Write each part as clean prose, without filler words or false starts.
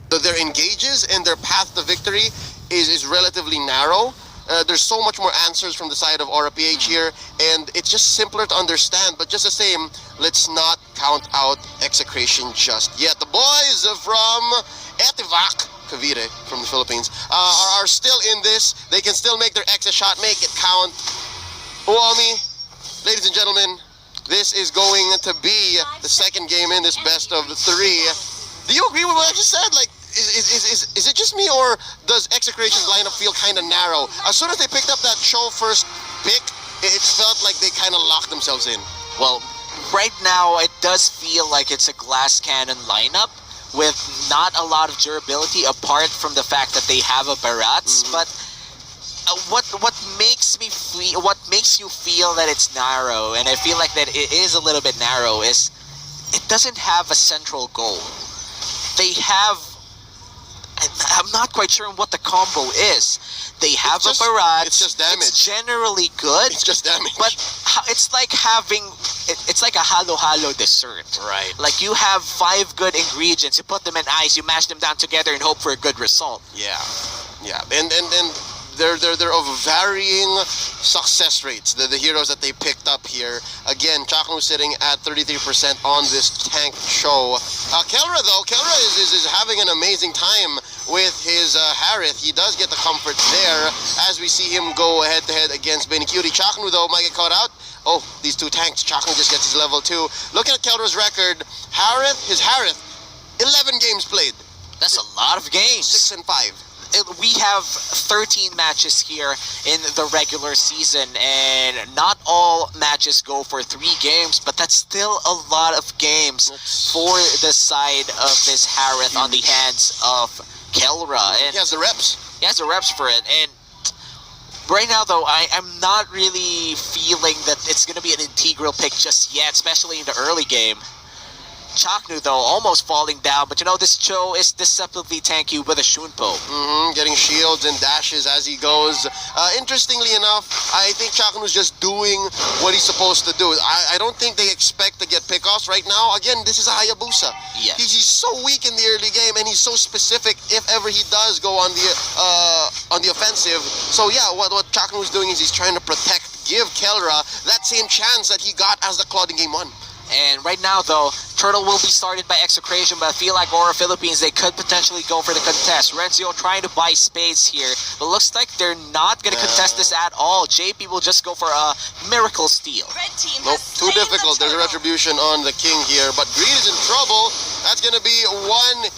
their engages and their path to victory is relatively narrow. There's so much more answers from the side of Mpl-Ph here, and it's just simpler to understand. But just the same, let's not count out Execration just yet. The boys from Etivac, Cavite, from the Philippines, are still in this. They can still make their exit shot, make it count. Uomi, ladies and gentlemen, this is going to be the second game in this best of the three. Do you agree with what I just said? Like, is it just me, or does Execration's lineup feel kind of narrow? As soon as they picked up that show first pick, it felt like they kind of locked themselves in. Well, right now it does feel like it's a glass cannon lineup with not a lot of durability apart from the fact that they have a Barats. But what makes you feel that it's narrow, and I feel like that it is a little bit narrow, is it doesn't have a central goal. They have, I'm not quite sure what the combo is. They have a Barrage. It's just damage. It's generally good. It's just damage. But it's like having, it's like a halo dessert. Right. Like you have 5 good ingredients, you put them in ice, you mash them down together and hope for a good result. Yeah. Yeah. And they're of varying success rates, the heroes that they picked up here. Again, Chaknu sitting at 33% on this tank show. Kelra, though, is having an amazing time with his Harith. He does get the comfort there as we see him go head-to-head against Benny Cutie. Chaknu, though, might get caught out. Oh, these two tanks. Chaknu just gets his level 2. Looking at Kelra's record, his Harith, 11 games played. That's a lot of games. 6 and 5. We have 13 matches here in the regular season, and not all matches go for 3 games, but that's still a lot of games for the side of this Harith on the hands of Kelra. And he has the reps. He has the reps for it. And right now, though, I'm not really feeling that it's going to be an integral pick just yet, especially in the early game. Chaknu, though, almost falling down, but you know, this Cho is deceptively tanky with a Shunpo. Getting shields and dashes as he goes. Interestingly enough, I think Chaknu's just doing what he's supposed to do. I don't think they expect to get pickoffs right now. Again, this is a Hayabusa. Yes. He's so weak in the early game, and he's so specific if ever he does go on the offensive. So yeah, what Chaknu's doing is he's trying to give Kelra that same chance that he got as the Claude in game 1. And right now, though, Turtle will be started by Execration, but I feel like Aura Philippines, they could potentially go for the contest. Renzo trying to buy space here, but looks like they're not going to contest this at all. JP will just go for a miracle steal. Nope, too difficult. There's a retribution on the king here, but Greed is in trouble. That's going to be 1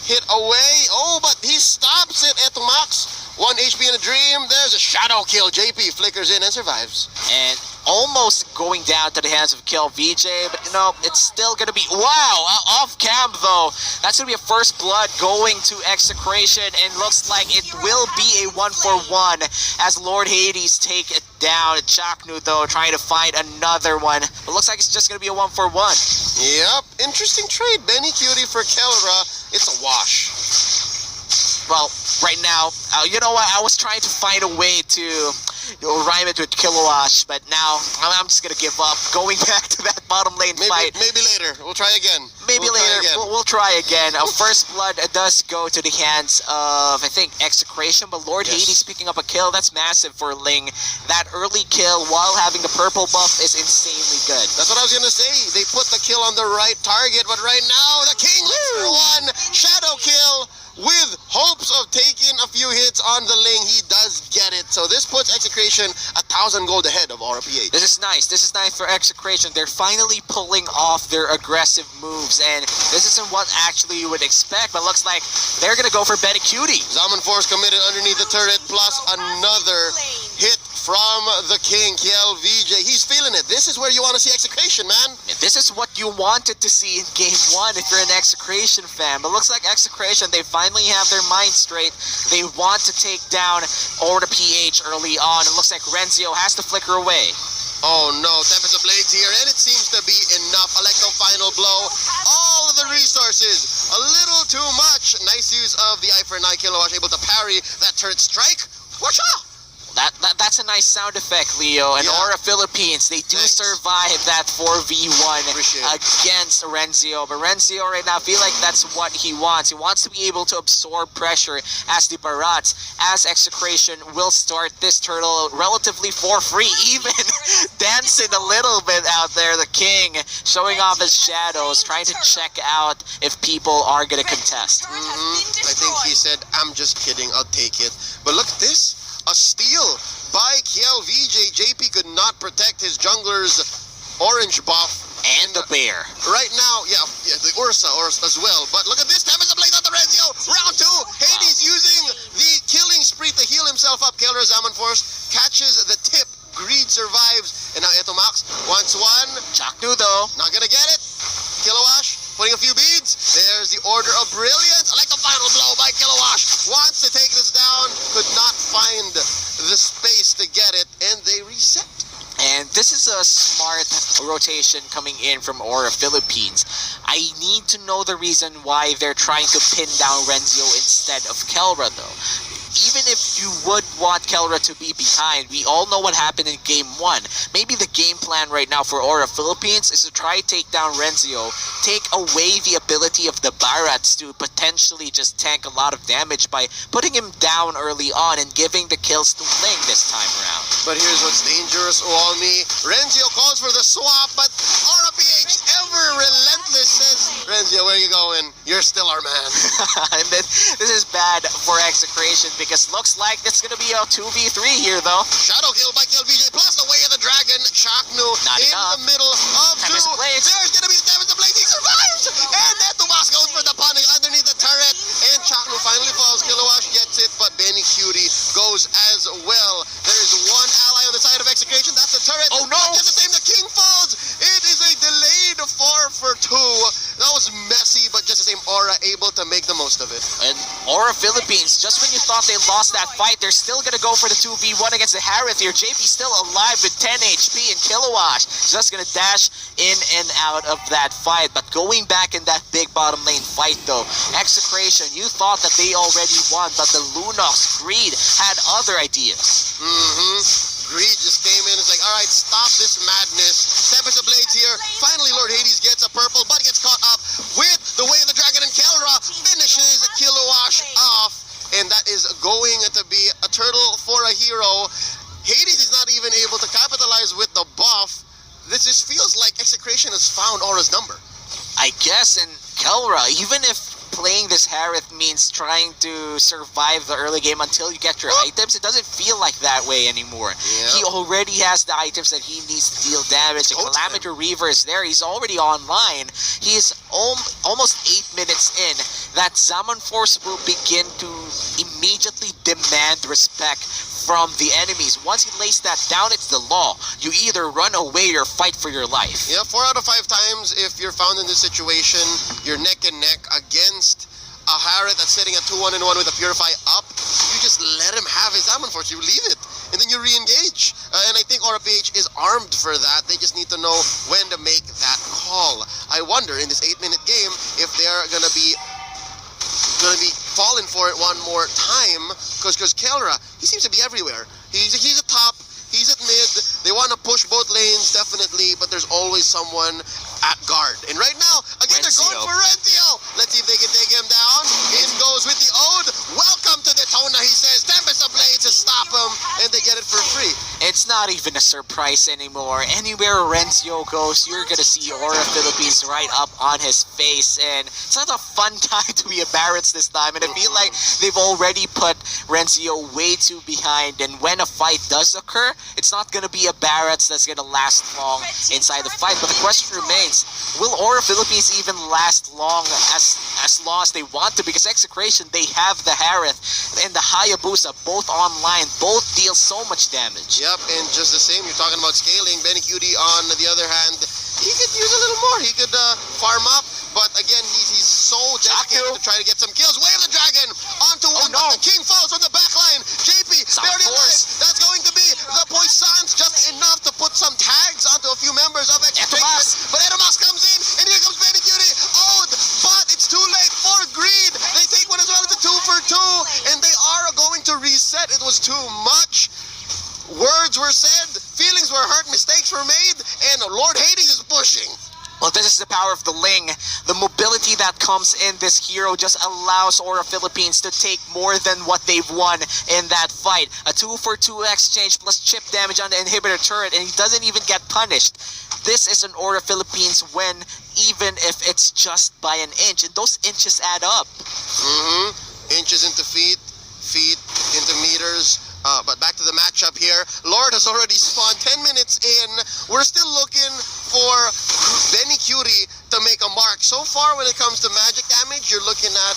hit away. Oh, but he stops it at Max. 1 HP in a dream. There's a shadow kill. JP flickers in and survives. And almost going down to the hands of Kill VJ, but you know, it's still gonna be, wow, off cam though. That's gonna be a first blood going to Execration, and looks like it will be a 1-for-1 as Lord Hades take it down. Chaknu, though, trying to find another one, but looks like it's just gonna be a 1-for-1. Yep, interesting trade. Benny Cutie for Kelra. It's a wash. Well, right now, you know what? I was trying to find a way to rhyme it with Kilowash, but now I'm just gonna give up. Going back to that bottom lane fight. Maybe later. We'll try again. We'll try again. First blood does go to the hands of, I think, Execration, but Lord Hades picking up a kill. That's massive for Ling. That early kill while having the purple buff is insanely good. That's what I was gonna say. They put the kill on the right target, but right now the king looks for 1 shadow kill. With hopes of taking a few hits on the Ling, he does get it. So this puts Execration 1,000 gold ahead of Mpl-Ph. This is nice. This is nice for Execration. They're finally pulling off their aggressive moves, and this isn't what actually you would expect, but looks like they're going to go for Betty Cutie. Zaman Force committed underneath the turret, plus another hit from the king, Kiel VJ. He's feeling it. This is where you want to see Execration, man. And this is what you wanted to see in game 1 if you're an Execration fan. But looks like Execration, they finally have their mind straight. They want to take down Mpl-Ph early on. It looks like Renzo has to flicker away. Oh no, Tempest of Blades here, and it seems to be enough. Electro final blow. All of the resources. A little too much. Nice use of the Eye for an Eye. Kilowash able to parry that turret strike. Watch out! That's a nice sound effect, Leo. And Yeah. Aura Philippines, they do Thanks. survive that 4v1 Appreciate it. against Renzio. But Renzio right now, I feel like that's what he wants. He wants to be able to absorb pressure as the Barats, as Execration will start this turtle relatively for free. Even dancing a little bit out there, the king showing off his shadows, trying to check out if people are going to contest. I think he said, I'm just kidding, I'll take it. But look at this. A steal by Mpl-Ph. JP could not protect his jungler's orange buff. And the bear. Right now, yeah, the Ursa as well. But look at this. Tempest Blade on the Renzio. Round 2. Hades using the killing spree to heal himself up. Keller Zaman Force catches the tip. Greed survives. And now Eto Max wants one. Chaknu though. Not gonna get it. Kilowash putting a few beads. There's the Order of Brilliance. I like the final blow by Kilowash. Wants to take this down. Could not find the space to get it. And they reset. And this is a smart rotation coming in from Aura Philippines. I need to know the reason why they're trying to pin down Renzio instead of Kelra though. Even if you would want Kelra to be behind, we all know what happened in Game 1. Maybe the game plan right now for Aura Philippines is to try to take down Renzio, take away the ability of the Barats to potentially just tank a lot of damage by putting him down early on and giving the kills to Ling this time around. But here's what's dangerous, Walmy. Renzio calls for the swap, but Mpl-Ph, ever relentless, says, Renzio, where you going? You're still our man. And then, this is bad for Execration because looks like it's going to be a 2v3 here though. Shadow kill by Mpl-Ph, plus the way of the dragon. Chaknu Not in enough. the middle of Tempest two. Blades. There's going to be the Tempest Blades. He survives! And then Tomas goes for the punish underneath the turret. And Chaknu finally falls. Kilowash gets it, but Benny Cutie goes as well. There's one ally on the side of Execration. That's the turret. Oh, no. But just the same, the king falls. It is a delayed 4 for 2. That was messy, but just the same, Aura able to make the most of it. And Aura Philippines, just when you thought they lost that fight, they're still going to go for the 2v1 against the Harith here. JP still alive with 10 HP and Kilowash just going to dash in and out of that fight. But going back in that big bottom lane fight though, Execration, you thought that they already won, but the Lunox Greed had other ideas. Greed just came in and it's like, all right, stop this madness. Tempest of Blades here. Finally, Lord Hades gets a purple, but gets caught up with the way of the dragon, and Kelra finishes Kilowash off. And that is going to be a turtle for a hero. Hades is not even able to capitalize with the buff. This just feels like Execration has found Aura's number. I guess, and Kelra, even if playing this Harith means trying to survive the early game until you get your items, it doesn't feel like that way anymore. Yeah. He already has the items that he needs to deal damage. The Totem. Calamity Reaver is there. He's already online. He's almost 8 minutes in. That Zaman Force will begin to immediately demand respect from the enemies. Once he lays that down, it's the law. You either run away or fight for your life. Yeah, 4 out of 5 times, if you're found in this situation, you're neck and neck against a Harith that's sitting at 2-1-1 with a Purify up, you just let him have his Zaman Force. You leave it, and then you re-engage. And I think Mpl-Ph is armed for that. They just need to know when to make that call. I wonder, in this 8-minute game, if they're going to be falling for it one more time, because Kelra, he seems to be everywhere. He's at top, he's at mid. They want to push both lanes, definitely, but there's always someone at guard. And right now, again, they're going Renzio. for Renzio. Let's see if they can take him down. In goes with the Ode. Welcome to Daytona, he says. Tempest of Blades to stop him, and they get it for free. It's not even a surprise anymore. Anywhere Renzio goes, you're gonna see Aura Philippines right up on his face, and it's not a fun time to be a Barats this time. And I feel like they've already put Renzio way too behind, and when a fight does occur, it's not gonna be a Barats that's gonna last long inside the fight. But the question remains, will Aura Philippines even last long as long as they want to? Because Execration, they have the Harith and the Hayabusa both online, both deal so much damage. Yep, and just the same, you're talking about scaling. Benny Cutie, on the other hand, he could use a little more. He could farm up, but again, he's so dedicated to try to get some kills. Wave the dragon onto one, no. but the king falls from the back line. JP, barely alive. That's going to be the poisons, just enough to put some tags onto a few members of Execration. Etomas. But Etomas comes in, and here comes Benny Cutie. Oh, but it's too late for Greed. They take one as well. It's a 2 for 2, and they are going to reset. It was too much. Words were said, feelings were hurt, mistakes were made, and Lord Hades is pushing. Well, this is the power of the Ling. The mobility that comes in this hero just allows Aura Philippines to take more than what they've won in that fight. A 2-for-2 exchange plus chip damage on the inhibitor turret, and he doesn't even get punished. This is an Aura Philippines win, even if it's just by an inch, and those inches add up. Inches into feet, feet into meters. But back to the matchup here. Lord has already spawned 10 minutes in. We're still looking for Benny Cutie to make a mark. So far, when it comes to magic damage, you're looking at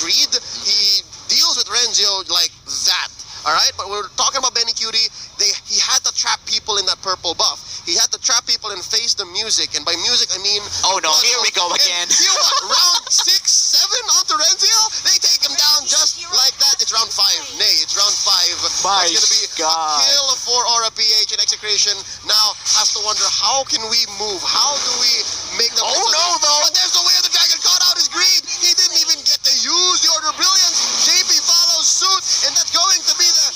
Greed. He deals with Renzio like that. Alright, but we're talking about Benny Cutie. He had to trap people in that purple buff. He had to trap people and face the music. And by music, I mean... Oh no, here we go again. You know what? Round 6, 7 onto Renzio? They take him down just like that. It's round 5. Nay, it's round 5. My That's going to be a kill for Mpl-Ph, and Execration now has to wonder, how can we move? How do we make them... Oh no, though! But there's no way the dragon caught out his Greed. He didn't even get to use the Order of Brilliance. JP follows suit, and that's going to be the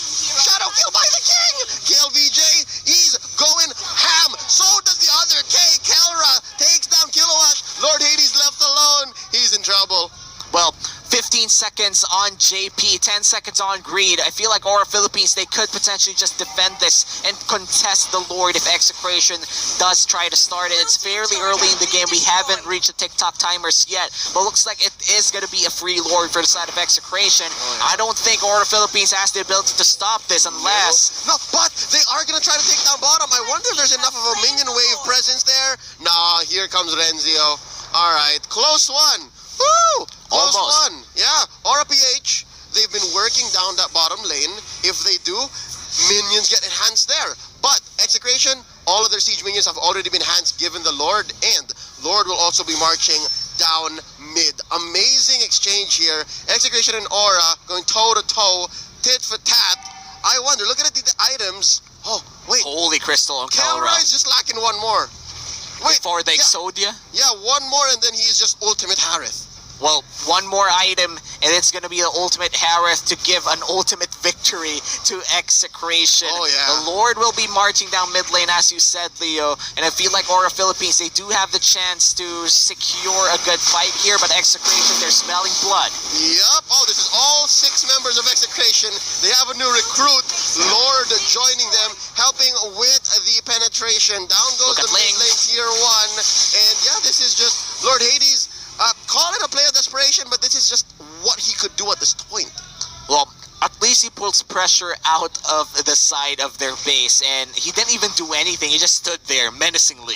shadow kill by the king. KLVJ, he's going ham. So does the other K. Kelra takes down Kilowatt. Lord Hades left alone. He's in trouble. Well, 15 seconds on JP, 10 seconds on Greed. I feel like Aura Philippines, they could potentially just defend this and contest the Lord if Execration does try to start it. It's fairly early in the game. We haven't reached the TikTok timers yet, but looks like it is going to be a free Lord for the side of Execration. I don't think Aura Philippines has the ability to stop this unless... No, but they are going to try to take down bottom. I wonder if there's enough of a minion wave presence there. Nah, here comes Renzio. All right, close one. Woo! Close Almost. one. Yeah, Mpl-Ph, they've been working down that bottom lane. If they do, minions get enhanced there. But Execration, all of their siege minions have already been enhanced given the Lord, and Lord will also be marching down mid. Amazing exchange here. Execration and Aura going toe to toe, tit for tat. I wonder, looking at the items. Oh, wait. Holy crystal on Kelra Kelra. is just lacking one more. Wait, For the Exodia? yeah, one more and then he's just ultimate Harith. Well, one more item, and it's going to be the ultimate Harith to give an ultimate victory to Execration. Oh, yeah. The Lord will be marching down mid lane, as you said, Leo. And I feel like Aura Philippines, they do have the chance to secure a good fight here, but Execration, they're smelling blood. Yep. Oh, this is all 6 members of Execration. They have a new recruit, Lord, joining them, helping with the penetration. Down goes Look the at mid Ling. lane tier 1. And yeah, this is just Lord Hades. Call it a play of desperation, but this is just what he could do at this point. Well, at least he pulls pressure out of the side of their base, and he didn't even do anything. He just stood there menacingly.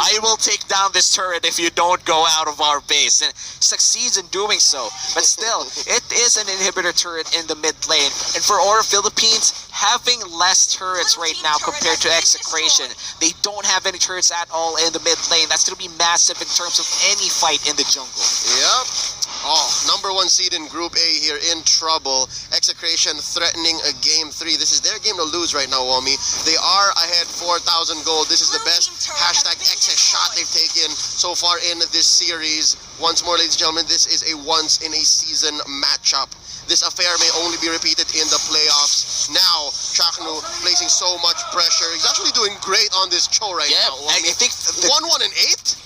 I will take down this turret if you don't go out of our base, and succeeds in doing so. But still, it is an inhibitor turret in the mid lane, and for Aura Philippines, having less turrets right now compared to Execration, they don't have any turrets at all in the mid lane. That's going to be massive in terms of any fight in the jungle. Yep. Oh, number 1 seed in Group A here in trouble. Execration threatening a Game 3. This is their game to lose right now, Wami. They are ahead 4,000 gold. This is the best hashtag XS shot they've taken so far in this series. Once more, ladies and gentlemen, this is a once-in-a-season matchup. This affair may only be repeated in the playoffs. Now, Chaknu placing so much pressure. He's actually doing great on this Cho right now. I think 1-1 and 8?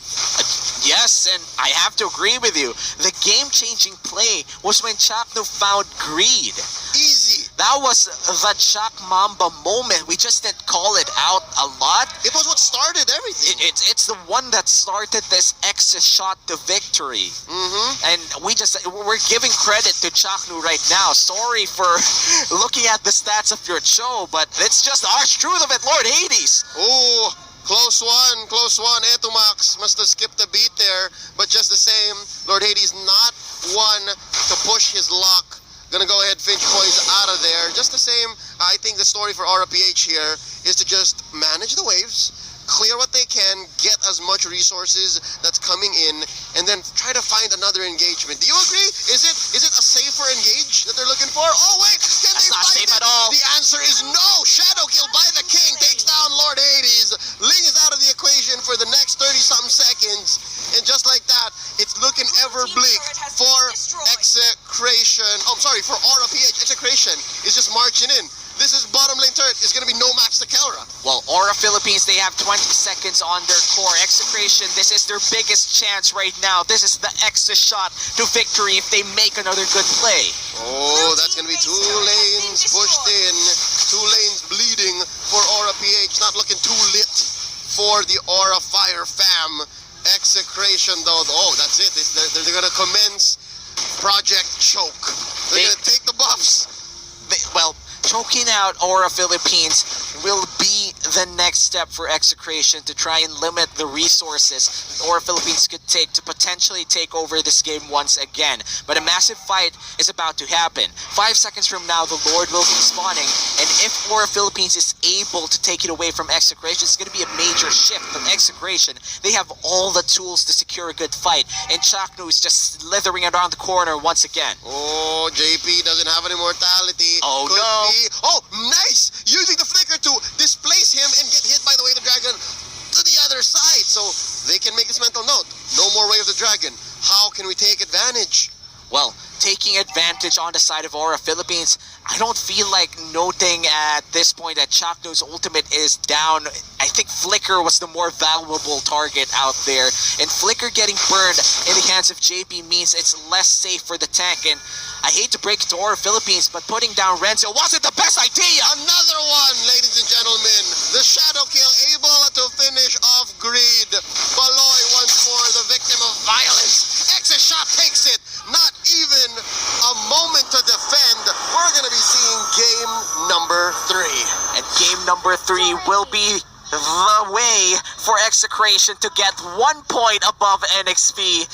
Yes, and I have to agree with you. The game-changing play was when Chaknu found Greed. Easy. That was the Chak Mamba moment. We just didn't call it out a lot. It was what started everything. It's the one that started this X shot to victory. And we're giving credit to Chaknu right now. Sorry for looking at the stats of your show, but it's just the harsh truth of it, Lord Hades. Ooh. Close one. Etumax must have skipped a beat there, but just the same, Lord Hades not one to push his luck. Gonna go ahead, Finch points out of there. Just the same, I think the story for Mpl-Ph here is to just manage the waves, clear what they can, get as much resources that's coming in, and then try to find another engagement. Do you agree? Is it a safer engage that they're looking for? Oh wait, can That's they not find safe it? at all. The answer is no. Shadow kill by the king takes down Lord Hades. Ling is out of the equation for the next 30-something seconds, and just like that, it's looking ever bleak for Execration. Oh, I'm sorry, for Mpl-Ph. Execration is just marching in. This is bottom lane turret. It's gonna be no match to Kelra. Well, Aura Philippines, they have 20 seconds on their core. Execration, this is their biggest chance right now. This is the extra shot to victory if they make another good play. Oh, that's gonna be 2 lanes pushed in. 2 lanes bleeding for Aura PH. Not looking too lit for the Aura Fire fam. Execration though, oh, that's it. They're gonna commence Project Choke. They're gonna take the buffs. Well, choking out Aura Philippines will be the next step for Execration to try and limit the resources Aura Philippines could take to potentially take over this game once again. But a massive fight is about to happen. 5 seconds from now, the Lord will be spawning, and if Aura Philippines is able to take it away from Execration, it's going to be a major shift. But Execration, they have all the tools to secure a good fight, and Chaknu is just slithering around the corner once again. Oh, JP doesn't have any mortality. Oh, Could no. be. Oh, nice! Using the flicker to displace him and get hit by the Wave of the Dragon to the other side. So they can make this mental note. No more Wave of the Dragon. How can we take advantage? Well, taking advantage on the side of Aura Philippines, I don't feel like noting at this point that Chaknu's ultimate is down. I think Flicker was the more valuable target out there, and Flicker getting burned in the hands of JP means it's less safe for the tank. And I hate to break it to Aura Philippines, but putting down Renzo wasn't the best idea. Another one, ladies and gentlemen. The Shadow Kill able to finish off Greed. Baloy once more, the victim of violence. Exit shot takes it. Not even a moment to defend. We're going to be seeing game number 3. And game number 3 will be the way for Execration to get 1 point above NXP.